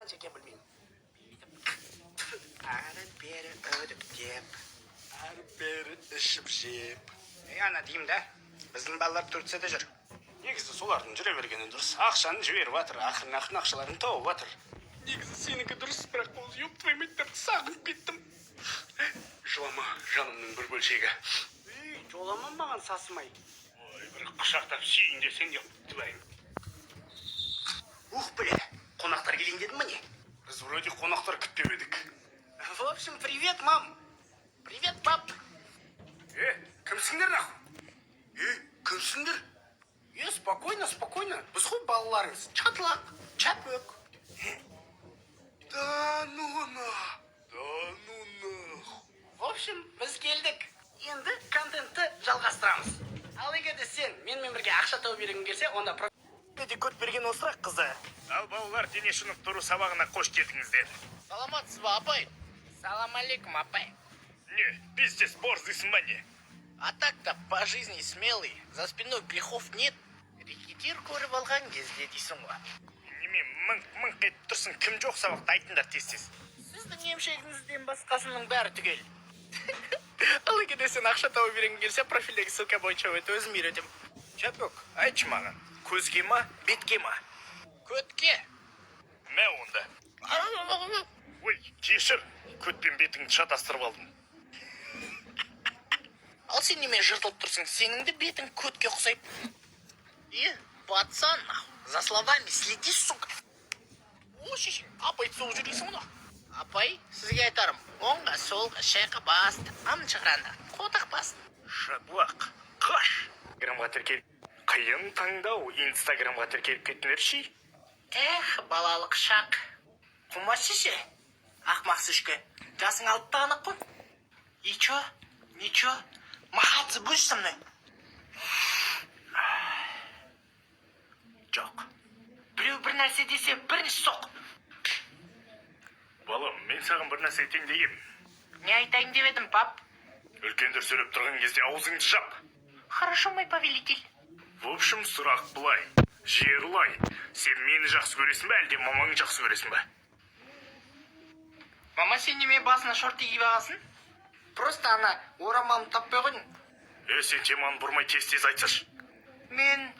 Жеке білмеймін. Әрі-бері өдіп деп, әрі-бері ішіп жеп. Ана деймін да, біздің балалар Турцияда жүр. Негізі солардың жүре бергені дұрыс. Ақшаны жіберіп жатыр, ақырын ақшаларын тауып жатыр. Негізі сенікі дұрыс, бірақ ол еп твойметтер сағынып кеттім. Жылама, жанымның бір бөлшегі. Жолама маған сасымай. Ой, бір құшақтап сүйін десең еп твойм. Бля, қонақтар келейін дедім ме не? Біз вроде қонақтар күтпеп едік. В общем, привет, мам. Привет, пап. Кімсіңдер нахуй? Кімсіңдер? Спокойно, спокойно. Біз ғой балаларыңыз. Чатлақ, чапөк. Да ну на. В общем, біз келдік. Енді контентті жалғастырамыз. Ал егер де сен менімен бірге ақша тауып бергің келсе, онда де көт берген осырақ қызы. Ал балалар дене шынықтыру сабағына қош келдіңіздер. Саламатсыз ба, апай? Салам алейкум, апай. Не, пиздец борзыйсың ба не? А так-то по жизни смелый, за спиной грехов нет. Рекетир көріп алған кезде дейсің ғой. Неме мыңқ етіп тұрсың, кім жоқ сабақты айтыңдар тез-тез. Сіздің емшегіңізден басқасының бәрі түгел. Ал егер де сен ақша тауып бергің келсе, профилдегі ссылка бойынша өзім үйретемін. Чапөк, айтшы маған, көзге ма, бетке ма? Көтке. Мә онда. Ой, кешір, көтпен бетіңді шатастырып алдым. Ал сен немен жыртылып тұрсың, сенің де бетің көтке ұқсайды. Пацан, за словами следи, сука. О, шешең, апай соғып жүрейсің оны. Апай, сізге айтарым, оңға, солға, шайқа басты, амын шығыранда, қотақ басты. Шаблақ, қаш. Инстаграмға тіркеліп, қиын таңдау, Инстаграмға тіркеліп кеттіңдерші. Балалық шақ. Құмас шеше, ақмақ сүшкі, жасың алып тағанақ қой. Ничо, махатсы будешь со мной? Жоқ. Біреу бір нәрсе десе, бірінші соқ. Балам, мен саған бір нәрсе айтайын дегем. Не айтайын деп едім, пап? Үлкендер сөйлеп тұрған кезде аузыңды жап. Хорошо, мой повелитель. В общем, сұрақ былай. Жерлай, сен мені жақсы көресің бе, әлде мамаңы жақсы көресің бе? Мама, сен неме басына шорты киіп ағасың? Просто ана орамалын таппай қойдың. Сен теманы бұрмай тез-тез айтсашы. Мен